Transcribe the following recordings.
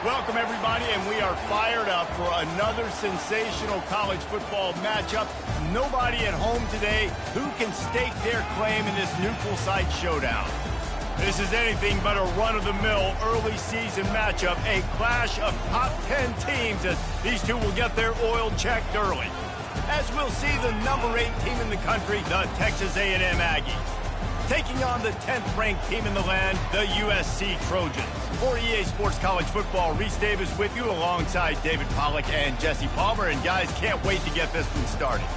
Welcome, everybody, and we are fired up for another sensational college football matchup. Nobody at home today who can stake their claim in this neutral site showdown. This is anything but a run-of-the-mill early season matchup, a clash of top 10 teams as these two will get their oil checked early. As we'll see the number 8 team in the country, the Texas A&M Aggies, taking on the 10th-ranked team in the land, the USC Trojans. For EA Sports College Football, Reese Davis with you alongside David Pollack and Jesse Palmer. And guys, can't wait to get this one started.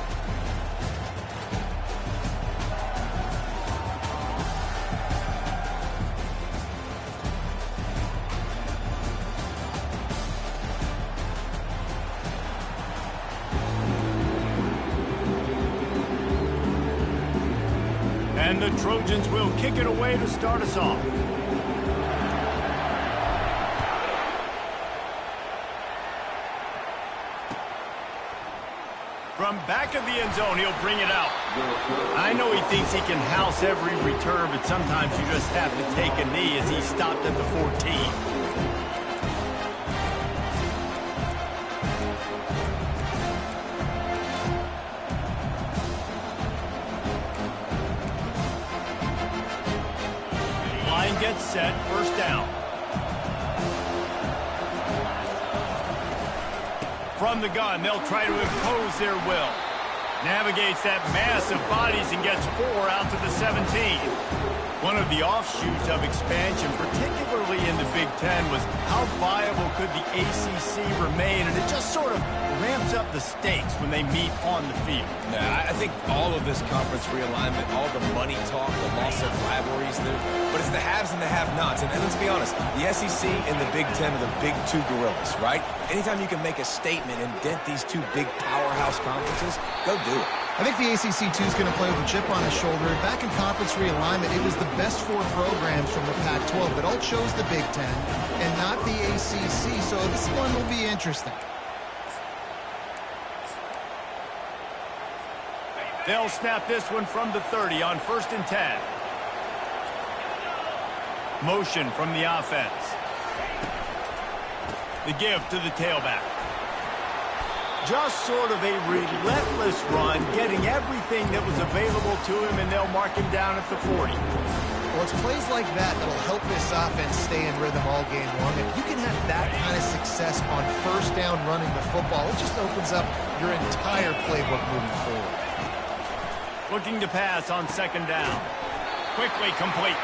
And the Trojans will kick it away to start us off. From back of the end zone, he'll bring it out. I know he thinks he can house every return, but sometimes you just have to take a knee as he stopped at the 14. Gets set, first down. From the gun, they'll try to impose their will. Navigates that mass of bodies and gets 4 out to the 17. One of the offshoots of expansion, particularly in the Big Ten, was how viable could the ACC remain, and it just sort of ramps up the stakes when they meet on the field. Yeah, I think all of this conference realignment, all the money talk, the loss of rivalries, but it's the haves and the have-nots. And let's be honest, the SEC and the Big Ten are the big two gorillas, right? Anytime you can make a statement and dent these two big powerhouse conferences, go do it. I think the ACC, too, is going to play with a chip on his shoulder. And back in conference realignment, it was the best 4 programs from the Pac-12 that all chose the Big Ten and not the ACC. So this one will be interesting. They'll snap this one from the 30 on 1st and 10. Motion from the offense. The give to the tailback. Just sort of a relentless run, getting everything that was available to him, and they'll mark him down at the 40. Well, it's plays like that that'll help this offense stay in rhythm all game long. If you can have that kind of success on first down running the football, it just opens up your entire playbook moving forward. Looking to pass on 2nd down. Quickly complete.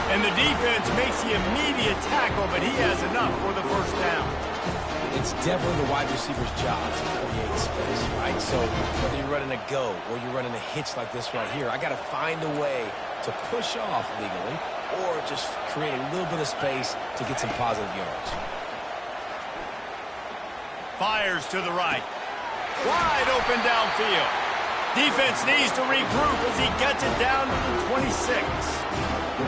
And the defense makes the immediate tackle, but he has enough for the 1st down. It's definitely the wide receiver's job to create space, right? So whether you're running a go or you're running a hitch like this right here, I got to find a way to push off legally or just create a little bit of space to get some positive yards. Fires to the right. Wide open downfield. Defense needs to regroup as he gets it down to the 26.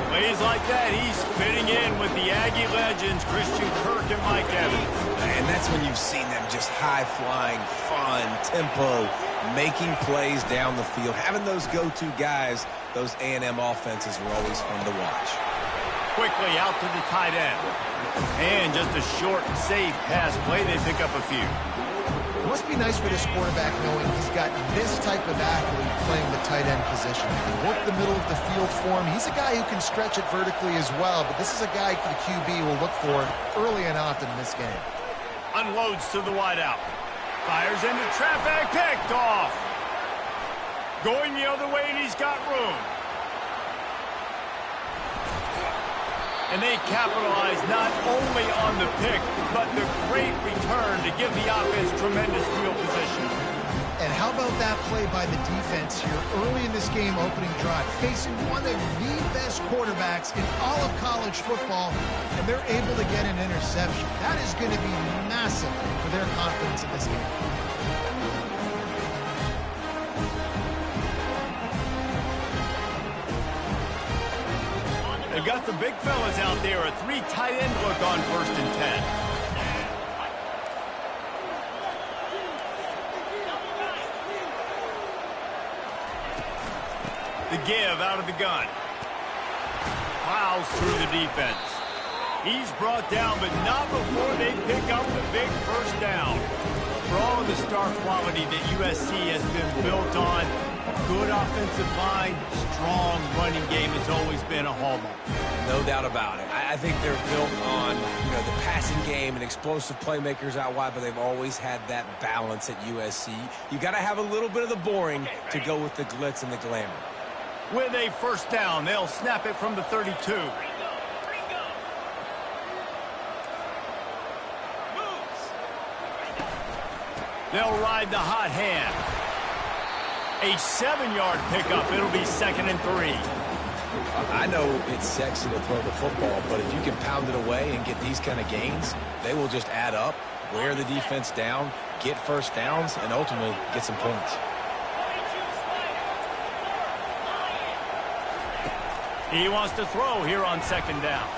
Plays like that, he's fitting in with the Aggie legends, Christian Kirk and Mike Evans. And that's when you've seen them just high-flying, fun, tempo, making plays down the field. Having those go-to guys, those A&M offenses were always fun to watch. Quickly out to the tight end. And just a short, safe pass play, they pick up a few. It must be nice for this quarterback knowing he's got this type of athlete playing the tight end position. He can work the middle of the field for him. He's a guy who can stretch it vertically as well, but this is a guy the QB will look for early and often in this game. Unloads to the wideout. Fires into traffic, picked off. Going the other way, and he's got room. And they capitalize not only on the pick, but the great return to give the offense tremendous field position. And how about that play by the defense here early in this game opening drive, facing one of the best quarterbacks in all of college football, and they're able to get an interception. That is going to be massive for their confidence in this game. They've got the big fellas out there, a 3 tight end look on 1st and 10. The give out of the gun. Plows through the defense. He's brought down, but not before they pick up the big first down. For all of the star quality that USC has been built on, good offensive line, strong running game has always been a hallmark. No doubt about it. I think they're built on, the passing game and explosive playmakers out wide, but they've always had that balance at USC. You got to have a little bit of the boring to go with the glitz and the glamour. With a first down, they'll snap it from the 32. They'll ride the hot hand. A 7-yard pickup. It'll be 2nd and 3. I know it's sexy to throw the football, but if you can pound it away and get these kind of gains, they will just add up, wear the defense down, get first downs, and ultimately get some points. He wants to throw here on 2nd down.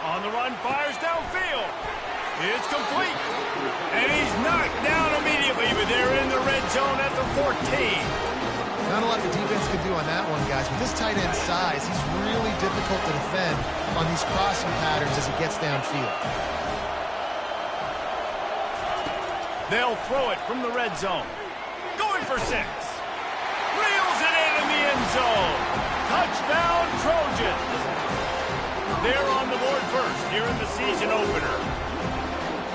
On the run, fires downfield. It's complete. And he's knocked down immediately, but they're in the red zone at the 14. Not a lot the defense can do on that one, guys. With this tight end size, he's really difficult to defend on these crossing patterns as he gets downfield. They'll throw it from the red zone. Going for 6. Reels it in the end zone. Touchdown, Trojans. They're on the board first here in the season opener.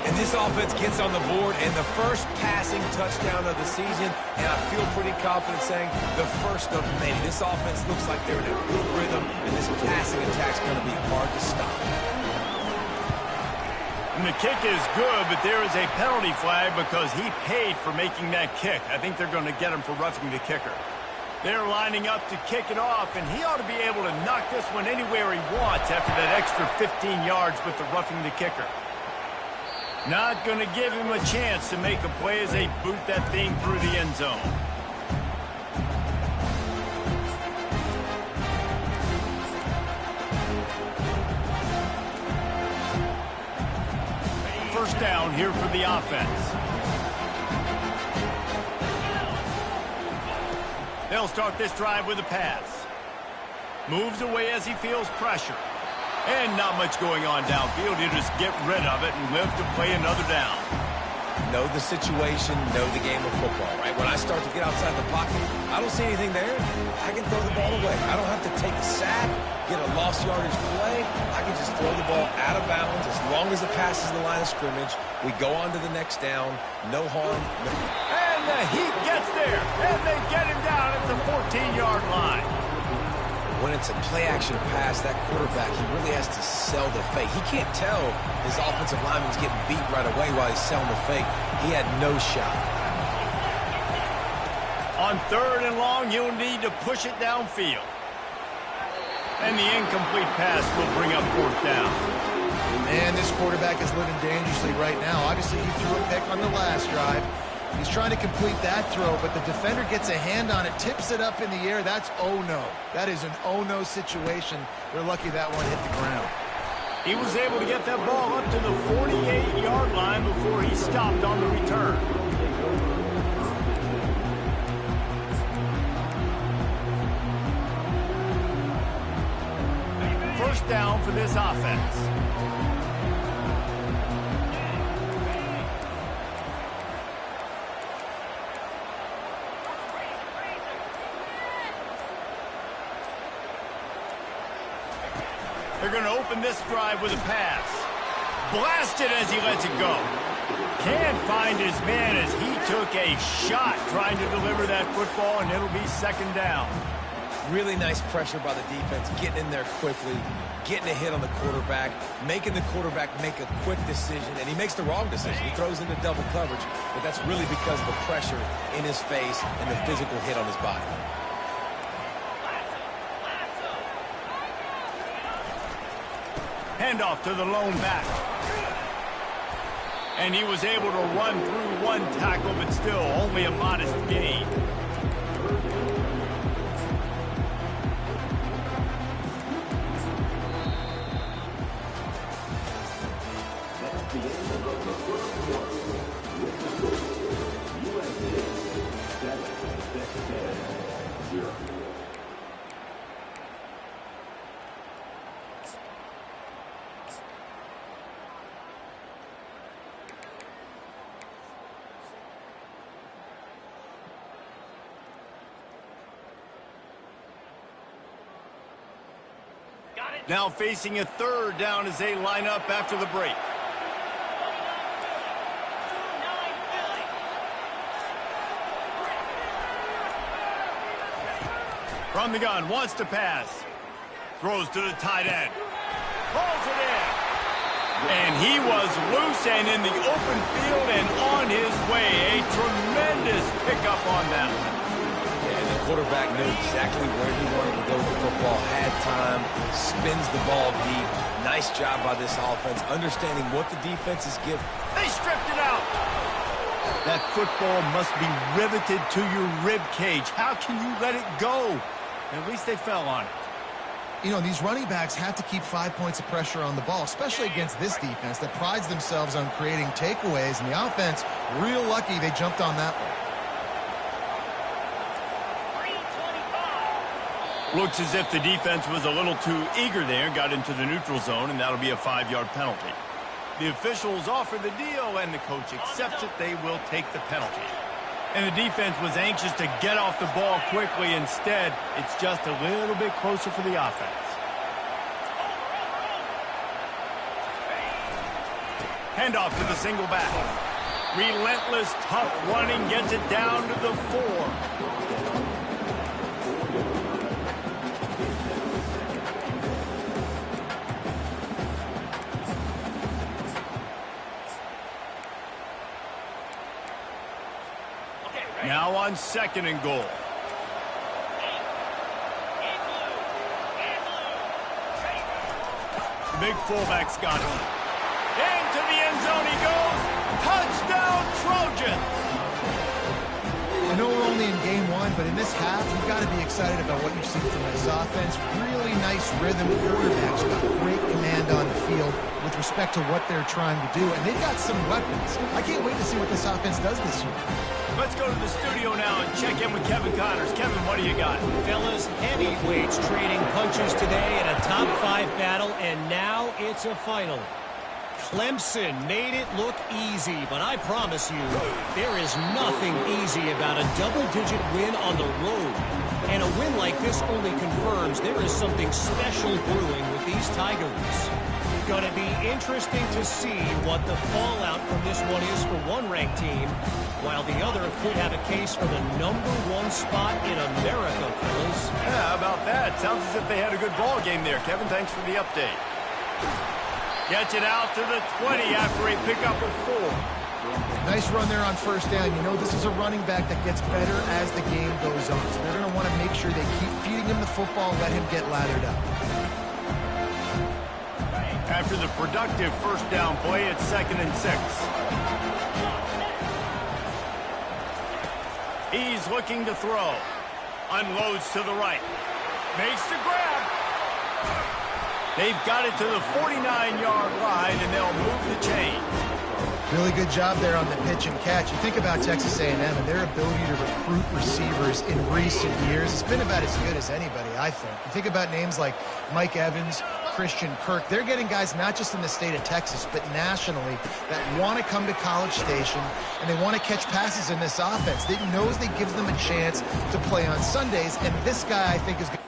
And this offense gets on the board and the first passing touchdown of the season, and I feel pretty confident saying the first of many. This offense looks like they're in a good rhythm, and this passing attack's going to be hard to stop. And the kick is good, but there is a penalty flag because he paid for making that kick. I think they're going to get him for roughing the kicker. They're lining up to kick it off, and he ought to be able to knock this one anywhere he wants after that extra 15 yards with the roughing the kicker. Not going to give him a chance to make a play as they boot that thing through the end zone. First down here for the offense. They'll start this drive with a pass. Moves away as he feels pressure. And not much going on downfield. He'll just get rid of it and live to play another down. Know the situation, know the game of football, right? When I start to get outside the pocket, I don't see anything there. I can throw the ball away. I don't have to take a sack, get a lost yardage play. I can just throw the ball out of bounds as long as it passes the line of scrimmage. We go on to the next down. No harm. And the heat gets there. And they get him down at the 14-yard line. When it's a play-action pass, that quarterback, he really has to sell the fake. He can't tell his offensive lineman's getting beat right away while he's selling the fake. He had no shot. On 3rd and long, you'll need to push it downfield. And the incomplete pass will bring up 4th down. Man, this quarterback is living dangerously right now. Obviously, he threw a pick on the last drive. He's trying to complete that throw, but the defender gets a hand on it, tips it up in the air. That's oh-no. That is an oh-no situation. They're lucky that one hit the ground. He was able to get that ball up to the 48-yard line before he stopped on the return. First down for this offense. They're going to open this drive with a pass. Blasted as he lets it go. Can't find his man as he took a shot trying to deliver that football, and it'll be 2nd down. Really nice pressure by the defense, getting in there quickly, getting a hit on the quarterback, making the quarterback make a quick decision, and he makes the wrong decision. He throws into double coverage, but that's really because of the pressure in his face and the physical hit on his body. Handoff to the lone back. And he was able to run through one tackle, but still only a modest gain. Now facing a third down as they line up after the break. From the gun, wants to pass. Throws to the tight end. Pulls it in. And he was loose and in the open field and on his way. A tremendous pickup on that one. Yeah, and the quarterback knew exactly where he wanted to go with the football, had time, spins the ball deep. Nice job by this offense, understanding what the defense is giving. They stripped it out. That football must be riveted to your rib cage. How can you let it go? At least they fell on it. You know, these running backs have to keep 5 points of pressure on the ball, especially against this defense that prides themselves on creating takeaways. And the offense, real lucky they jumped on that one. Looks as if the defense was a little too eager there, got into the neutral zone, and that'll be a 5-yard penalty. The officials offer the deal, and the coach accepts it. They will take the penalty. And the defense was anxious to get off the ball quickly. Instead, it's just a little bit closer for the offense. Handoff to the single back. Relentless, tough running gets it down to the 4. Now on 2nd and goal. The big fullback's got him. Into the end zone he goes. Touchdown, Trojans! I know we're only in game 1, but in this half, you've got to be excited about what you've seen from this offense. Really nice rhythm. Quarterbacks got great command on the field with respect to what they're trying to do, and they've got some weapons. I can't wait to see what this offense does this year. Let's go to the studio now and check in with Kevin Connors. Kevin, what do you got? Fellas, heavyweights trading punches today in a top 5 battle, and now it's a final. Clemson made it look easy, but I promise you, there is nothing easy about a double-digit win on the road. And a win like this only confirms there is something special brewing with these Tigers. Going to be interesting to see what the fallout from this one is for one ranked team, while the other could have a case for the #1 spot in America, fellas. Yeah, how about that? Sounds as if they had a good ball game there. Kevin, thanks for the update. Gets it out to the 20 after a pickup of 4. Nice run there on 1st down. You know, this is a running back that gets better as the game goes on. So they're going to want to make sure they keep feeding him the football, let him get lathered up. After the productive 1st down play, it's 2nd and 6. He's looking to throw. Unloads to the right. Makes the grab. They've got it to the 49-yard line, and they'll move the chains. Really good job there on the pitch and catch. You think about Texas A&M and their ability to recruit receivers in recent years. It's been about as good as anybody, I think. You think about names like Mike Evans, Christian Kirk. They're getting guys not just in the state of Texas, but nationally that want to come to College Station, and they want to catch passes in this offense. They knows they gives them a chance to play on Sundays, and this guy, I think, is going to...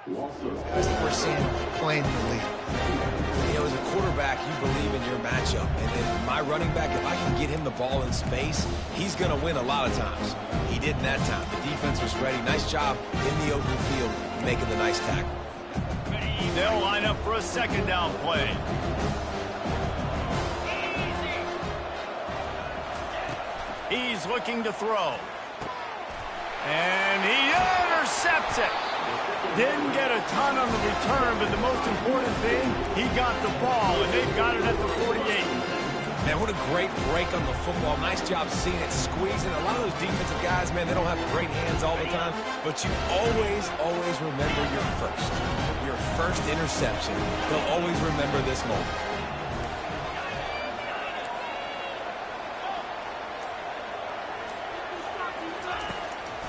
guys that we're seeing playing in the league. You know, as a quarterback, you believe in your matchup. And my running back, if I can get him the ball in space, he's going to win a lot of times. He did in that time. The defense was ready. Nice job in the open field making the nice tackle. They'll line up for a 2nd down play. He's looking to throw. And he intercepts it. Didn't get a ton on the return, but the most important thing, he got the ball, and they've got it at the 48. Man, what a great break on the football. Nice job seeing it, squeezing. A lot of those defensive guys, man, they don't have great hands all the time, but you always, always remember your first interception. They'll always remember this moment.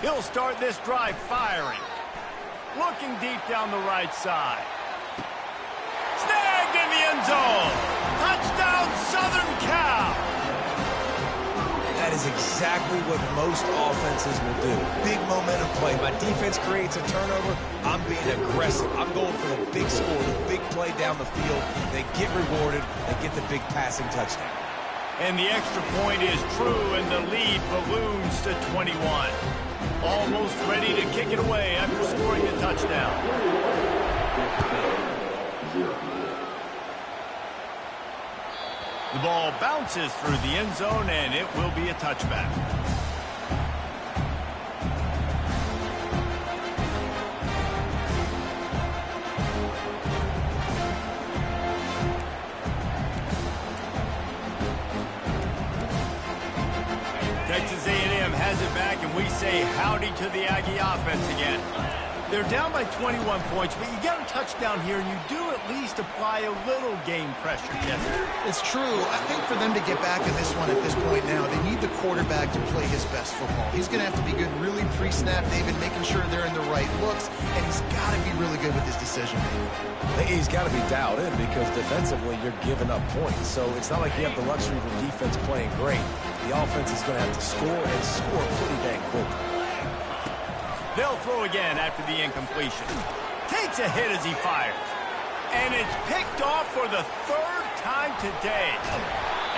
He'll start this drive firing. Looking deep down the right side. Snagged in the end zone. Touchdown, Southern Cal. That is exactly what most offenses will do. Big momentum play. My defense creates a turnover. I'm being aggressive. I'm going for the big score, the big play down the field. They get rewarded. They get the big passing touchdown. And the extra point is true, and the lead balloons to 21. Almost ready to kick it away after scoring a touchdown. The ball bounces through the end zone, and it will be a touchback. Texas A&M has it back, and we say howdy to the Aggie offense again. They're down by 21 points, but you get a touchdown here, and you do at least apply a little game pressure, Jesse. It's true. I think for them to get back in this one at this point now, they need the quarterback to play his best football. He's going to have to be good really pre-snap, David, making sure they're in the right looks, and he's got to be really good with his decision-making. He's got to be dialed in because defensively you're giving up points. So it's not like you have the luxury of the defense playing great. The offense is going to have to score and score pretty dang quickly. They'll throw again after the incompletion. Takes a hit as he fires. And it's picked off for the third time today.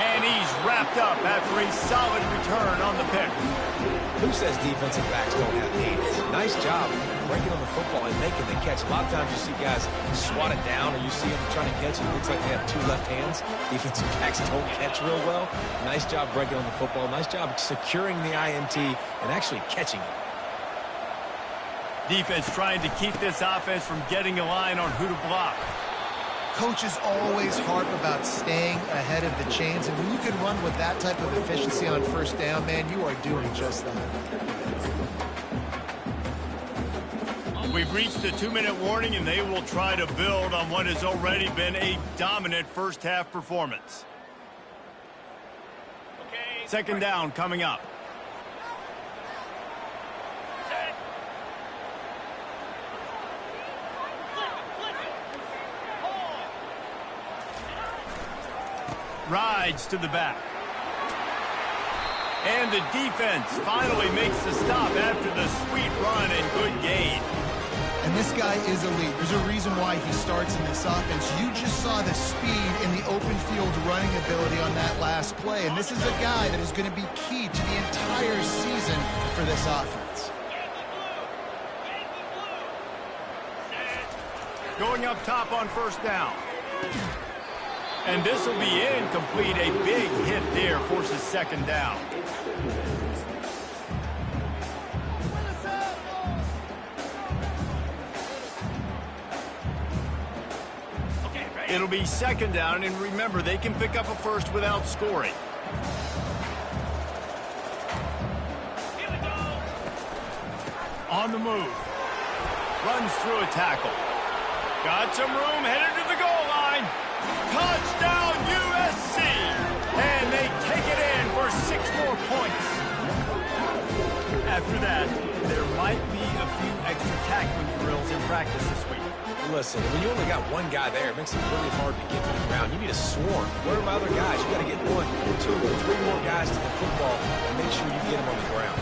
And he's wrapped up after a solid return on the pick. Who says defensive backs don't have hands? Nice job breaking on the football and making the catch. A lot of times you see guys swat it down or you see them trying to catch it. It looks like they have two left hands. Defensive backs don't catch real well. Nice job breaking on the football. Nice job securing the INT and actually catching it. Defense trying to keep this offense from getting a line on who to block. Coaches always harp about staying ahead of the chains, and when you can run with that type of efficiency on first down, man, you are doing just that. We've reached the 2-minute warning, and they will try to build on what has already been a dominant first-half performance. Second down coming up. Rides to the back. And the defense finally makes the stop after the sweet run and good gain. And this guy is elite. There's a reason why he starts in this offense. You just saw the speed in the open field running ability on that last play. And this is a guy that is going to be key to the entire season for this offense. Going up top on first down. And this will be incomplete. A big hit there forces second down. It'll be second down, and remember, they can pick up a first without scoring. On the move. Runs through a tackle. Got some room, headed to the goal line. Touchdown, USC! And they take it in for 6 more points. After that, there might be a few extra tackling drills in practice this week. Listen, when you only got one guy there, it makes it really hard to get to the ground. You need a swarm. Where are my other guys? You got to get 1, 2, or 3 more guys to the football and make sure you get them on the ground.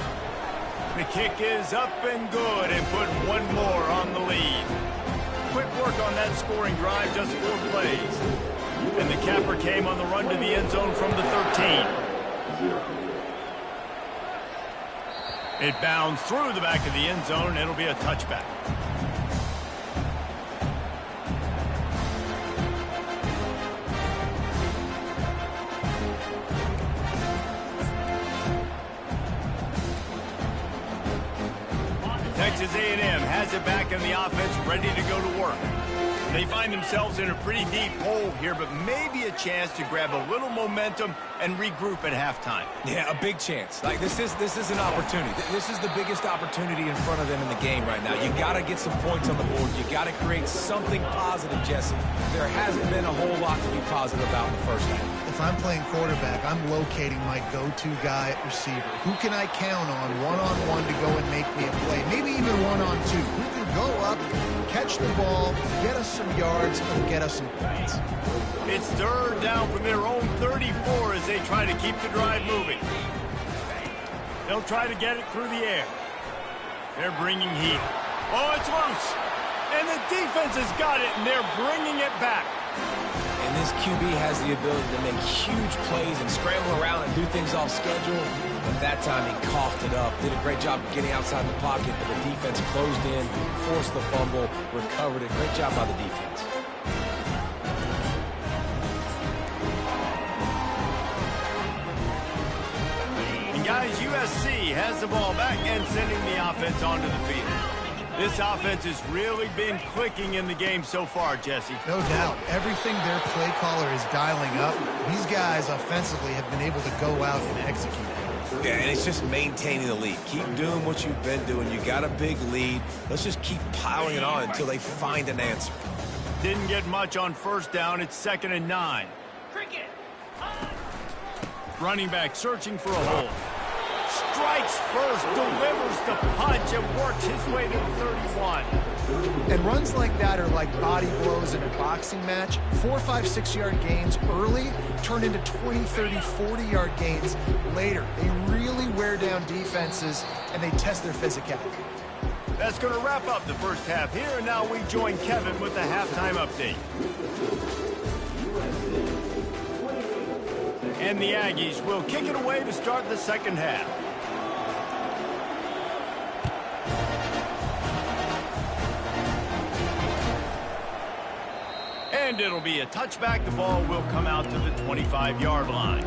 The kick is up and good and put 1 more on the lead. Quick work on that scoring drive, just 4 plays. And the capper came on the run to the end zone from the 13. It bounds through the back of the end zone. It'll be a touchback. Texas A&M has it back in the offense, ready to go to work. They find themselves in a pretty deep hole here, but maybe a chance to grab a little momentum and regroup at halftime. Yeah, a big chance. Like, this is an opportunity. This is the biggest opportunity in front of them in the game right now. You got to get some points on the board. You got to create something positive, Jesse. There hasn't been a whole lot to be positive about in the first half. If I'm playing quarterback, I'm locating my go-to guy at receiver. Who can I count on one-on-one to go and make me a play? Maybe even one-on-two. Who can go up, catch the ball, get us some yards, and get us some points? It's third down from their own 34 as they try to keep the drive moving. They'll try to get it through the air. They're bringing heat. Oh, it's loose. And the defense has got it, and they're bringing it back. And this QB has the ability to make huge plays and scramble around and do things off schedule. But that time he coughed it up, did a great job of getting outside the pocket, but the defense closed in, forced the fumble, recovered it. Great job by the defense. And guys, USC has the ball back and sending the offense onto the field. This offense has really been clicking in the game so far, Jesse. No doubt. Everything their play caller is dialing up, these guys offensively have been able to go out and execute it. Yeah, and it's just maintaining the lead. Keep doing what you've been doing. You got a big lead. Let's just keep piling it on until they find an answer. Didn't get much on first down. It's 2nd and 9. Running back searching for a hole. Strikes first, delivers the punch, and works his way to the 31. And runs like that are like body blows in a boxing match. 4, 5, 6-yard gains early turn into 20, 30, 40-yard gains later. They really wear down defenses, and they test their physicality. That's going to wrap up the first half here, and now we join Kevin with the halftime update. And the Aggies will kick it away to start the second half. And it'll be a touchback. The ball will come out to the 25-yard line.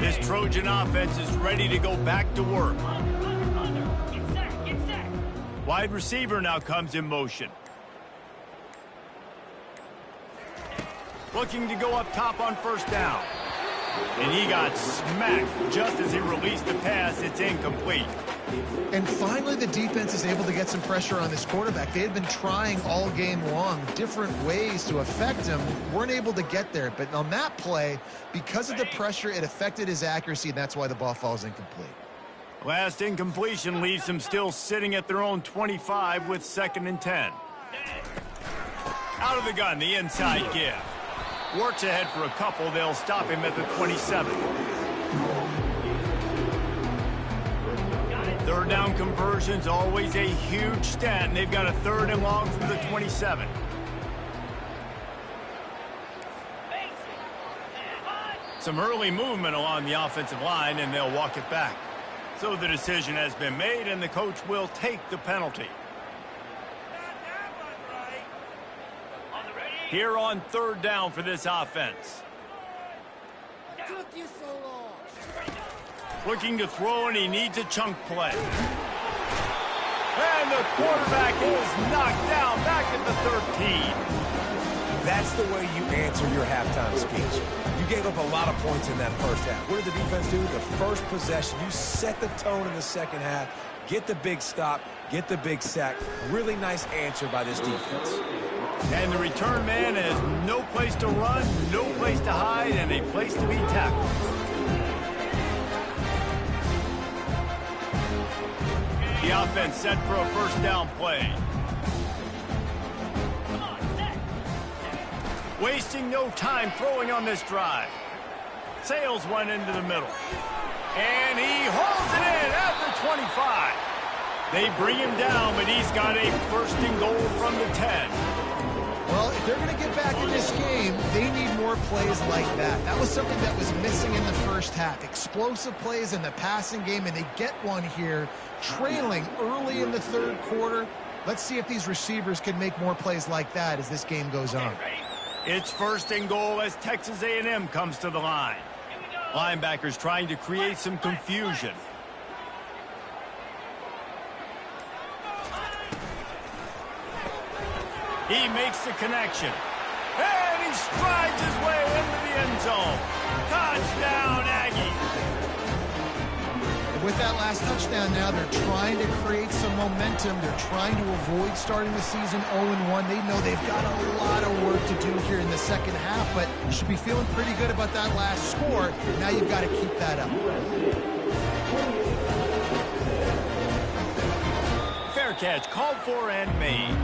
This Trojan offense is ready to go back to work. Wide receiver now comes in motion. Looking to go up top on first down. And he got smacked just as he released the pass. It's incomplete. And finally, the defense is able to get some pressure on this quarterback. They had been trying all game long different ways to affect him. Weren't able to get there. But on that play, because of the pressure, it affected his accuracy, and that's why the ball falls incomplete. Last incompletion leaves them still sitting at their own 25 with 2nd and 10. Out of the gun, the inside give. Works ahead for a couple. They'll stop him at the 27. Third down conversions, always a huge stat, and they've got a 3rd and long from the 27. Some early movement along the offensive line, and they'll walk it back. So the decision has been made, and the coach will take the penalty. Here on 3rd down for this offense. Looking to throw, and he needs a chunk play. And the quarterback is knocked down back at the 13. That's the way you answer your halftime speech. You gave up a lot of points in that first half. What did the defense do? The first possession, you set the tone in the second half. Get the big stop, get the big sack. Really nice answer by this defense. And the return man has no place to run, no place to hide, and a place to be tackled. The offense set for a first down play. Wasting no time throwing on this drive. Sales went into the middle. And he holds it in at the 25. They bring him down, but he's got a 1st and goal from the 10. Well, if they're going to get back in this game, they need more plays like that. That was something that was missing in the first half. Explosive plays in the passing game, and they get one here, trailing early in the third quarter. Let's see if these receivers can make more plays like that as this game goes on. It's first and goal as Texas A&M comes to the line. Linebackers trying to create some confusion. He makes the connection. And he strides his way into the end zone. Touchdown, Aggie. With that last touchdown now, they're trying to create some momentum. They're trying to avoid starting the season 0-1. They know they've got a lot of work to do here in the second half, but you should be feeling pretty good about that last score. Now you've got to keep that up. Fair catch, called for and made.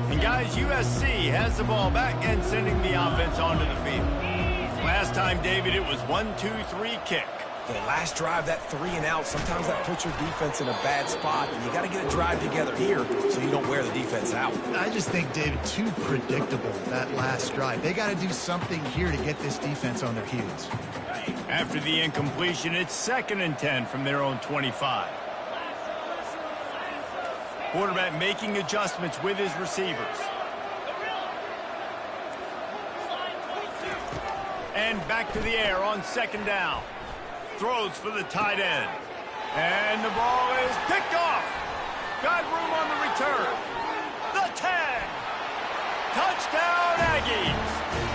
And guys, USC has the ball back and sending the offense onto the field. Last time, David, it was 1-2-3 kick. The last drive, that 3 and out, sometimes that puts your defense in a bad spot, and you got to get a drive together here so you don't wear the defense out. I just think, David, too predictable, that last drive. They got to do something here to get this defense on their heels. After the incompletion, it's 2nd and 10 from their own 25. Quarterback making adjustments with his receivers. And back to the air on 2nd down. Throws for the tight end. And the ball is picked off. Got room on the return. The 10. Touchdown, Aggies.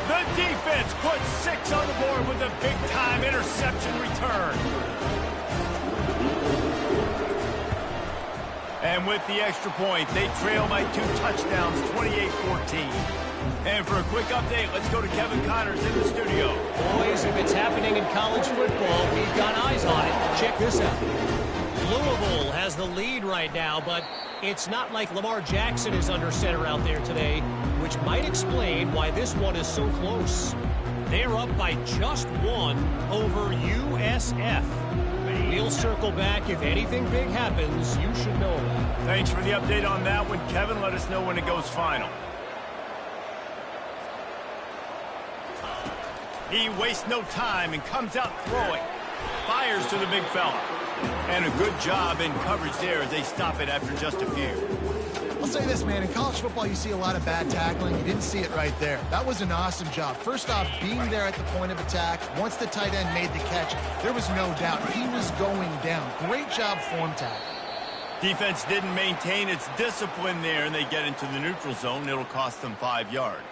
The defense puts 6 on the board with a big-time interception return. And with the extra point, they trail by 2 touchdowns, 28-14. And for a quick update, let's go to Kevin Connors in the studio. Boys, if it's happening in college football, we've got eyes on it. Check this out. Louisville has the lead right now, but it's not like Lamar Jackson is under center out there today, which might explain why this one is so close. They're up by just 1 over USF. We'll circle back. If anything big happens, you should know about it. Thanks for the update on that one, Kevin. Let us know when it goes final. He wastes no time and comes out throwing. Fires to the big fella. And a good job in coverage there as they stop it after just a few. I'll say this, man. In college football, you see a lot of bad tackling. You didn't see it right there. That was an awesome job. First off, being there at the point of attack. Once the tight end made the catch, there was no doubt he was going down. Great job form tackle. Defense didn't maintain its discipline there, and they get into the neutral zone. It'll cost them 5 yards.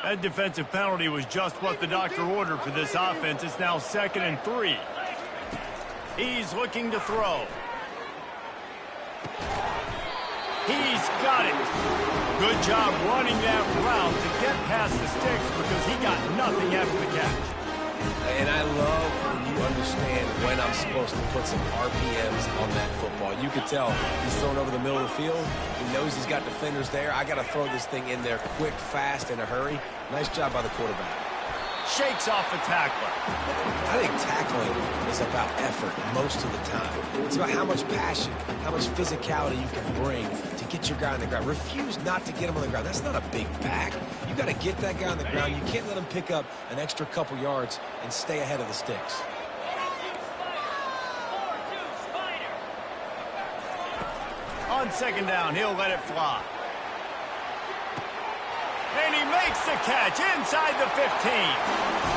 That defensive penalty was just what the doctor ordered for this offense. It's now 2nd and 3. He's looking to throw. He's got it. Good job running that route to get past the sticks because he got nothing after the catch. And I love when you understand when I'm supposed to put some RPMs on that football. You can tell he's throwing over the middle of the field. He knows he's got defenders there. I got to throw this thing in there quick, fast, in a hurry. Nice job by the quarterback. Shakes off the tackler. I think tackling is about effort most of the time. It's about how much passion, how much physicality you can bring to get your guy on the ground. Refuse not to get him on the ground. That's not a big back. You got to get that guy on the ground. You can't let him pick up an extra couple yards and stay ahead of the sticks. On 2nd down, he'll let it fly. And he makes the catch inside the 15.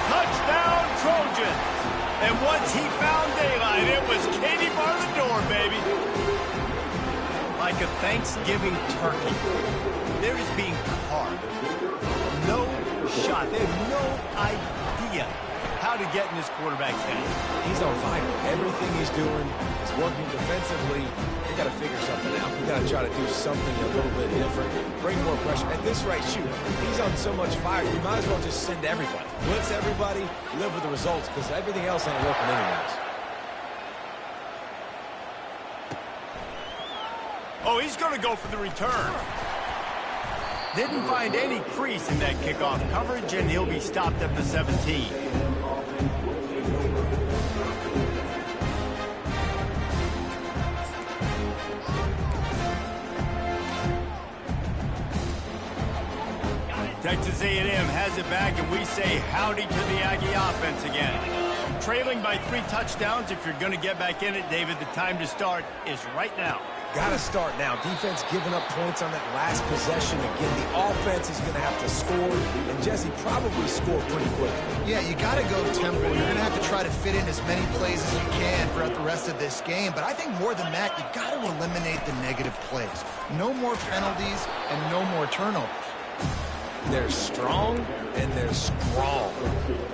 Touchdown, Trojans. And once he found daylight, it was Katie bar the door, baby. Like a Thanksgiving turkey. They're just being carved. No shot. They have no idea how to get in this quarterback's head. He's on fire. Everything he's doing is working defensively. We got to figure something out. We got to try to do something a little bit different. Bring more pressure. At this rate, shoot, he's on so much fire. You might as well just send everybody. Blitz everybody, live with the results, because everything else ain't working anyways. Oh, he's going to go for the return. Didn't find any crease in that kickoff coverage, and he'll be stopped at the 17. Texas A&M has it back, and we say howdy to the Aggie offense again. Trailing by 3 touchdowns. If you're going to get back in it, David, the time to start is right now. Got to start now. Defense giving up points on that last possession. Again, the offense is going to have to score, and Jesse probably score pretty quickly. Yeah, you got to go tempo. You're going to have to try to fit in as many plays as you can throughout the rest of this game. But I think more than that, you got to eliminate the negative plays. No more penalties and no more turnovers. They're strong and they're strong.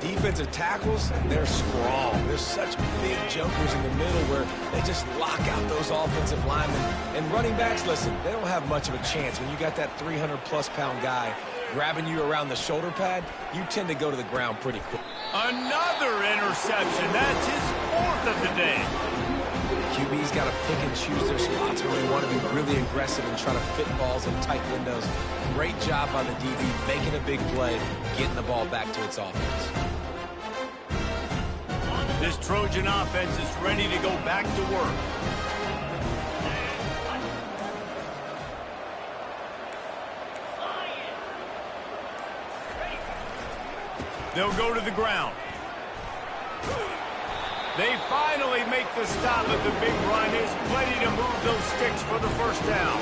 Defensive tackles, they're strong. There's such big jumpers in the middle where they just lock out those offensive linemen. And running backs, listen, they don't have much of a chance. When you got that 300-plus-pound guy grabbing you around the shoulder pad, you tend to go to the ground pretty quick. Another interception. That's his 4th of the day. QB's got to pick and choose their spots where they want to be really aggressive and try to fit balls in tight windows. Great job by the DB making a big play, getting the ball back to its offense. This Trojan offense is ready to go back to work. They'll go to the ground. They finally make the stop, but the big run is plenty to move those sticks for the first down.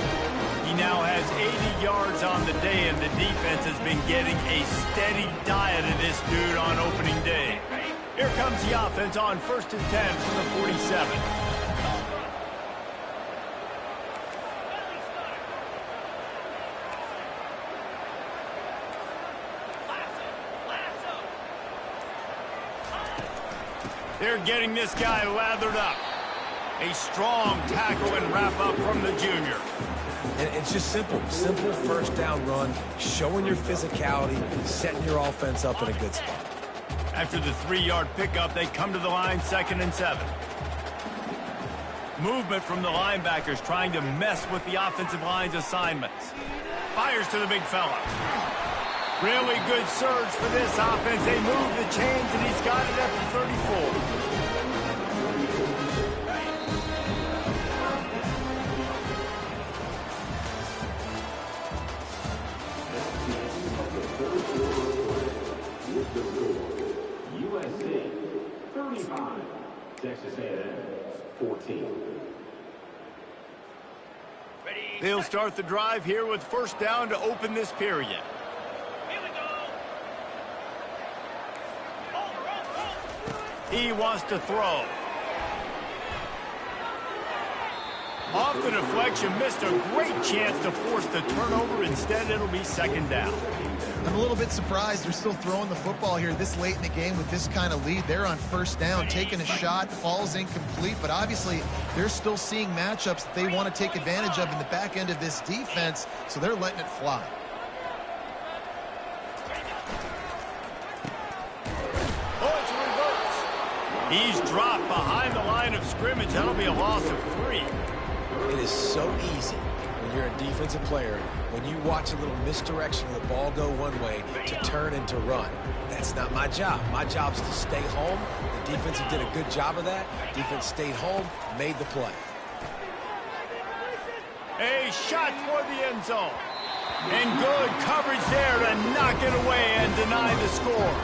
He now has 80 yards on the day, and the defense has been getting a steady diet of this dude on opening day. Here comes the offense on 1st and 10 from the 47. They're getting this guy lathered up. A strong tackle and wrap up from the junior. And it's just simple. Simple first down run, showing your physicality, setting your offense up in a good spot. After the 3-yard pickup, they come to the line 2nd and 7. Movement from the linebackers trying to mess with the offensive line's assignments. Fires to the big fella. Really good surge for this offense. They move the chains, and he's got it at the 34. USC 35, Texas A&M 14. They'll start the drive here with 1st down to open this period. He wants to throw. Off the deflection, missed a great chance to force the turnover. Instead, it'll be 2nd down. I'm a little bit surprised they're still throwing the football here this late in the game with this kind of lead. They're on 1st down, taking a shot, falls incomplete, but obviously they're still seeing matchups that they want to take advantage of in the back end of this defense, so they're letting it fly. He's dropped behind the line of scrimmage. That'll be a loss of 3. It is so easy when you're a defensive player, when you watch a little misdirection of the ball go one way to turn and to run. That's not my job. My job is to stay home. The defense did a good job of that. Defense stayed home, made the play. A shot toward the end zone. And good coverage there to knock it away and deny the score.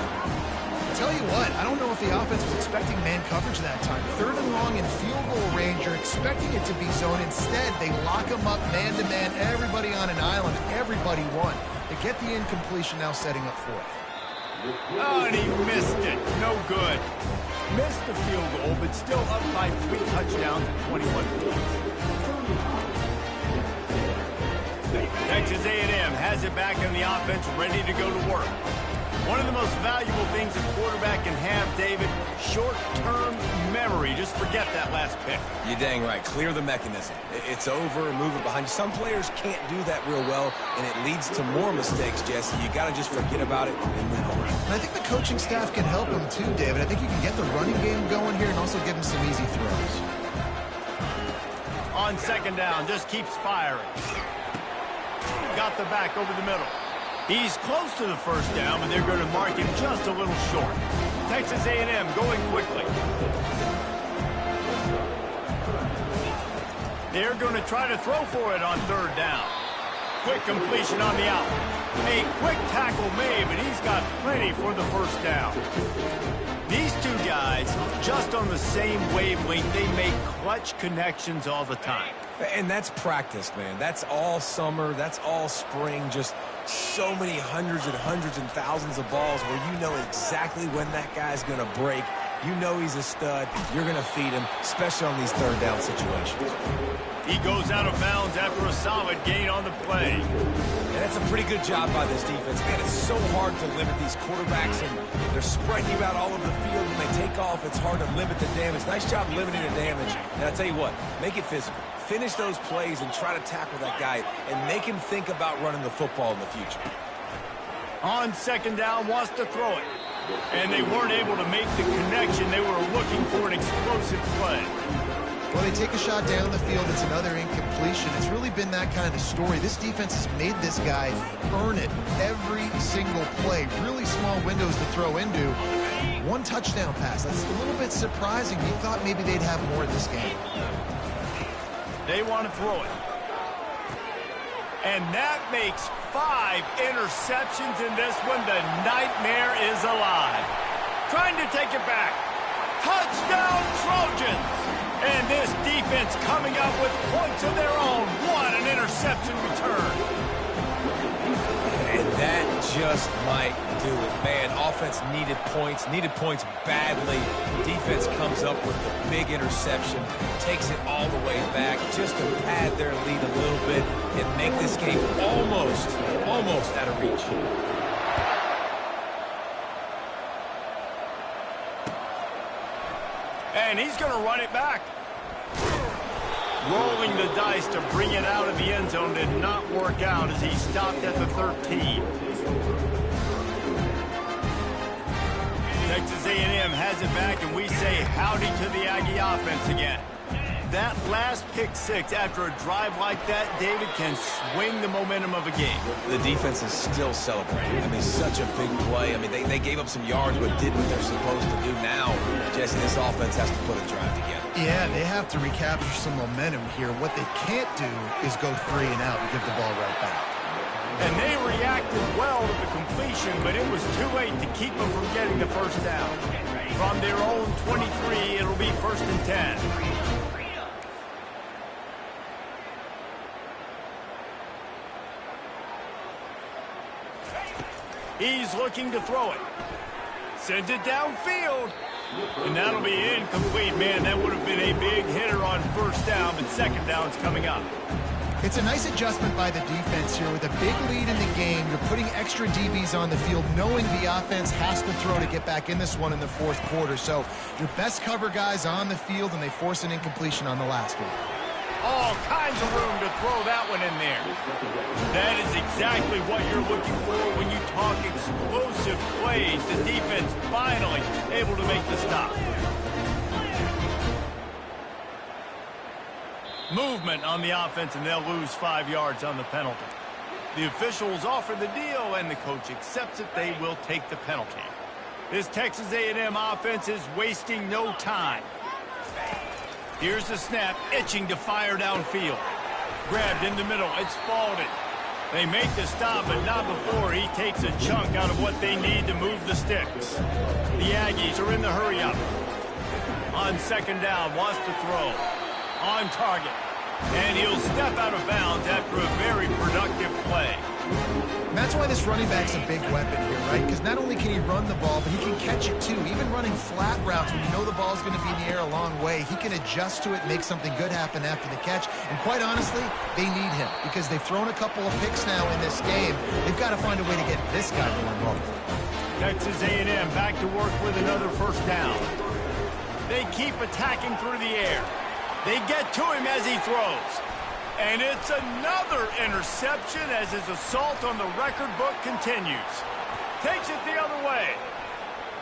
Tell you what, I don't know if the offense was expecting man coverage that time. 3rd and long in field goal range, you're expecting it to be zone. Instead, they lock them up man-to-man, everybody on an island, everybody won. They get the incompletion, now setting up 4th. Oh, and he missed it. No good. Missed the field goal, but still up by 3 touchdowns and 21 points. Texas A&M has it back in the offense, ready to go to work. One of the most valuable things a quarterback can have, David, short-term memory. Just forget that last pick. You're dang right. Clear the mechanism. It's over, move it behind you. Some players can't do that real well, and it leads to more mistakes, Jesse. You got to just forget about it and move on. And I think the coaching staff can help him too, David. I think you can get the running game going here and also give him some easy throws. On 2nd down, just keeps firing. got the back over the middle. He's close to the first down, but they're going to mark him just a little short. Texas A&M going quickly. They're going to try to throw for it on third down. Quick completion on the out. A quick tackle made, but he's got plenty for the first down. These two guys, just on the same wavelength, they make clutch connections all the time. And that's practice, man. That's all summer. That's all spring. Just so many hundreds and thousands of balls where you know exactly when that guy's going to break. You know he's a stud. You're going to feed him, especially on these third down situations. He goes out of bounds after a solid gain on the play. And that's a pretty good job by this defense. Man, it's so hard to limit these quarterbacks, and they're spreading you out all over the field. When they take off, it's hard to limit the damage. Nice job limiting the damage. And I'll tell you what, make it physical. Finish those plays and try to tackle that guy and make him think about running the football in the future. On second down, wants to throw it. And they weren't able to make the connection. They were looking for an explosive play. Well, they take a shot down the field. It's another incompletion. It's really been that kind of story. This defense has made this guy earn it every single play. Really small windows to throw into. One touchdown pass. That's a little bit surprising. You thought maybe they'd have more in this game. They want to throw it. And that makes 5 interceptions in this one. The nightmare is alive. Trying to take it back. Touchdown, Trojans! And this defense coming up with points of their own. What an interception return. And that just might do it. Man, offense needed points badly. Defense comes up with the big interception, takes it all the way back just to pad their lead a little bit and make this game almost out of reach. And he's going to run it back. Rolling the dice to bring it out of the end zone did not work out as he stopped at the 13. Texas A&M has it back, and we say howdy to the Aggie offense again. That last pick six after a drive like that, David, can swing the momentum of a game. The defense is still celebrating. I mean, such a big play. I mean, they gave up some yards but did what they're supposed to do. Now, Jesse, this offense has to put a drive together. Yeah, they have to recapture some momentum here. What they can't do is go 3 and out and give the ball right back. And they reacted well to the completion, but it was too late to keep them from getting the first down. From their own 23, it'll be 1st and 10. He's looking to throw it. Sends it downfield. And that'll be incomplete. Man, that would have been a big hitter on first down, but second down's coming up. It's a nice adjustment by the defense here. With a big lead in the game, you're putting extra DBs on the field, knowing the offense has to throw to get back in this one in the fourth quarter. So your best cover guys on the field, and they force an incompletion on the last one. All kinds of room to throw that one in there. That is exactly what you're looking for when you talk explosive plays. The defense finally able to make the stop. Movement on the offense, and they'll lose 5 yards on the penalty. The officials offer the deal, and the coach accepts it. They will take the penalty. This Texas A&M offense is wasting no time. Here's the snap, itching to fire downfield. Grabbed in the middle, it's Spalding. They make the stop, but not before he takes a chunk out of what they need to move the sticks. The Aggies are in the hurry-up. On second down, wants to throw. On target. And he'll step out of bounds after a very productive play. And that's why this running back's a big weapon here, right? Because not only can he run the ball, but he can catch it too. Even running flat routes when you know the ball's going to be in the air a long way, he can adjust to it, make something good happen after the catch. And quite honestly, they need him because they've thrown a couple of picks now in this game. They've got to find a way to get this guy going well. Texas A&M back to work with another first down. They keep attacking through the air. They get to him as he throws. And it's another interception as his assault on the record book continues. Takes it the other way.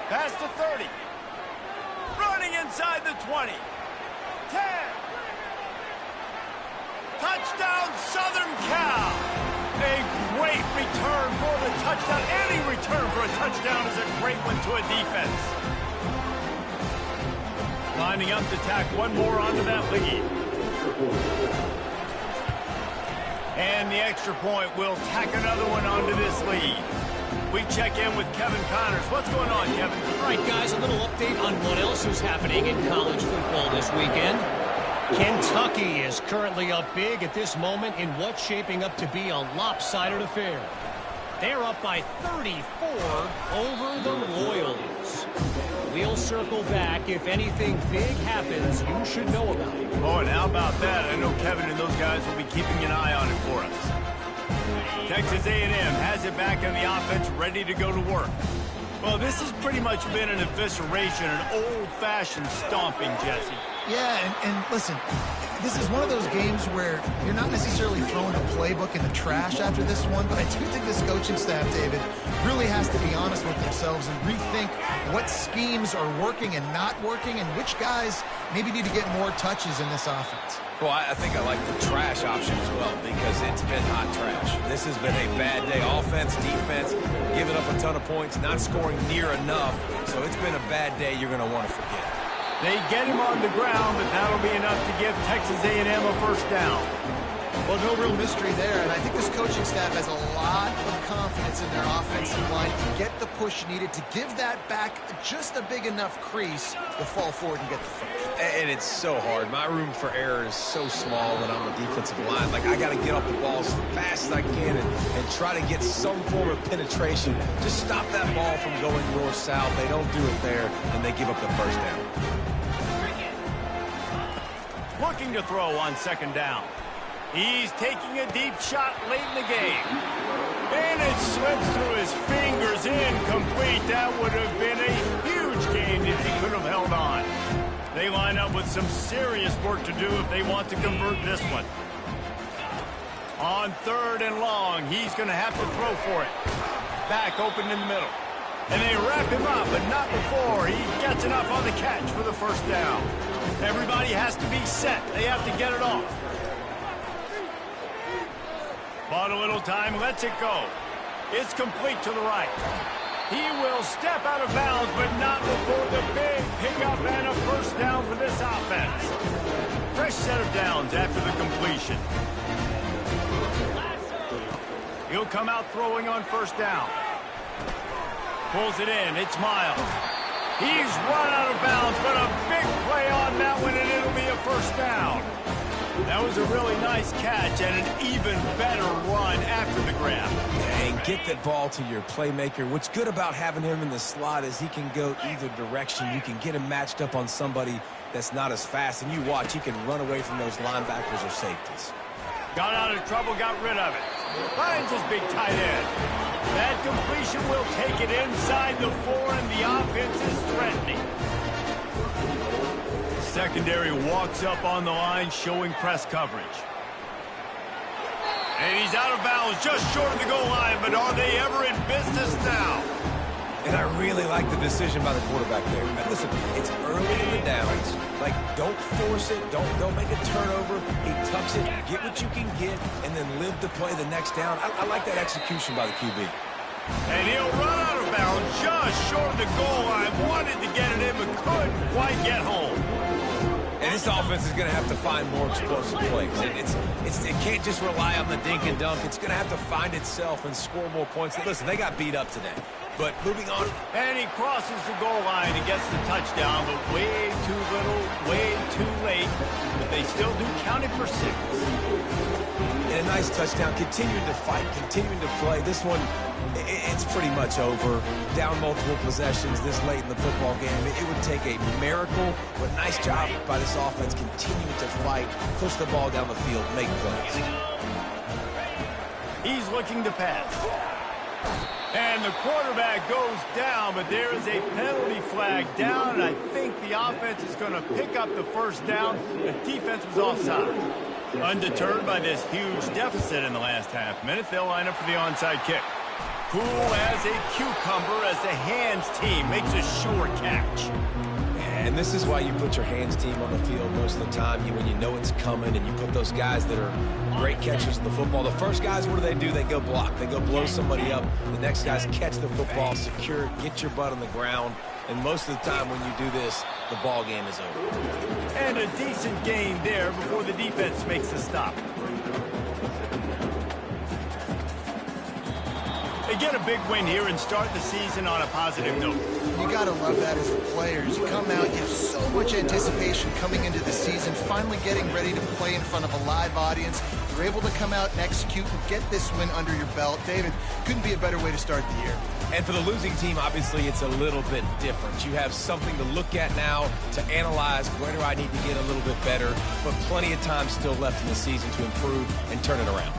Past the 30. Running inside the 20. 10. Touchdown, Southern Cal. A great return for the touchdown. Any return for a touchdown is a great one to a defense. Lining up to tack one more onto that lead. And the extra point will tack another one onto this lead. We check in with Kevin Connors. What's going on, Kevin? All right, guys, a little update on what else is happening in college football this weekend. Kentucky is currently up big at this moment in what's shaping up to be a lopsided affair. They're up by 34 over the Royals. We'll circle back. If anything big happens, you should know about it. Oh, and how about that? I know Kevin and those guys will be keeping an eye on it for us. Texas A&M has it back on the offense, ready to go to work. Well, this has pretty much been an evisceration, an old-fashioned stomping, Jesse. Yeah, and listen, this is one of those games where you're not necessarily throwing a playbook in the trash after this one, but I do think this coaching staff, David, really has to be honest with themselves and rethink what schemes are working and not working and which guys maybe need to get more touches in this offense. Well, I think I like the trash option as well because it's been hot trash. This has been a bad day. Offense, defense, giving up a ton of points, not scoring near enough. So it's been a bad day you're going to want to forget. They get him on the ground, but that'll be enough to give Texas A&M a first down. Well, no real mystery there, and I think this coaching staff has a lot of confidence in their offensive line to get the push needed to give that back just a big enough crease to fall forward and get the first. And it's so hard. My room for error is so small when I'm a defensive line. Like, I got to get off the ball as fast as I can and try to get some form of penetration. Just stop that ball from going north-south. They don't do it there, and they give up the first down. Looking to throw on second down. He's taking a deep shot late in the game. And it slips through his fingers, incomplete. That would have been a huge game if he could have held on. They line up with some serious work to do if they want to convert this one. On third and long, he's going to have to throw for it. Back open in the middle. And they wrap him up, but not before he gets enough on the catch for the first down. Everybody has to be set. They have to get it off. Bought a little time, lets it go. It's complete to the right. He will step out of bounds, but not before the big pickup and a first down for this offense. Fresh set of downs after the completion. He'll come out throwing on first down. Pulls it in. It's Miles. He's run out of bounds, but a big play on that one, and it'll be a first down. That was a really nice catch and an even better run after the grab. And get that ball to your playmaker. What's good about having him in the slot is he can go either direction. You can get him matched up on somebody that's not as fast, and you watch, he can run away from those linebackers or safeties. Got out of trouble, got rid of it. Finds his big tight end. That completion will take it inside the 4, and the offense is threatening. Secondary walks up on the line, showing press coverage. And he's out of bounds, just short of the goal line, but are they ever in business now? And I really like the decision by the quarterback there. And listen, it's early in the downs. Like, don't force it. Don't make a turnover. He tucks it, get what you can get, and then live to play the next down. I like that execution by the QB. And he'll run out of bounds just short of the goal line. Wanted to get it in, but couldn't quite get home. And this offense is going to have to find more explosive plays. It can't just rely on the dink and dunk. It's going to have to find itself and score more points. Listen, they got beat up today. But moving on. And he crosses the goal line and gets the touchdown, but way too little, way too late. But they still do count it for 6. And a nice touchdown. Continuing to fight, continuing to play. This one, it's pretty much over. Down multiple possessions this late in the football game. It would take a miracle, but nice job by this offense continuing to fight, push the ball down the field, make plays. He's looking to pass. And the quarterback goes down, but there is a penalty flag down, and I think the offense is going to pick up the first down. The defense was offside. Undeterred by this huge deficit in the last half minute, they'll line up for the onside kick. Cool as a cucumber as the hands team makes a sure catch. And this is why you put your hands team on the field most of the time when you know it's coming, and you put those guys that are great catchers of the football. The first guys, what do? They go block. They go blow somebody up. The next guys catch the football, secure it, get your butt on the ground. And most of the time when you do this, the ball game is over. And a decent gain there before the defense makes the stop. They get a big win here and start the season on a positive note. You got to love that as the players. You come out, you have so much anticipation coming into the season, finally getting ready to play in front of a live audience. You're able to come out and execute and get this win under your belt. David, couldn't be a better way to start the year. And for the losing team, obviously, it's a little bit different. You have something to look at now, to analyze where do I need to get a little bit better, but plenty of time still left in the season to improve and turn it around.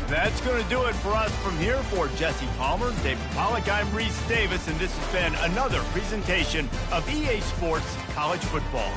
That's going to do it for us from here. For Jesse Palmer, David Pollack, I'm Reese Davis, and this has been another presentation of EA Sports College Football.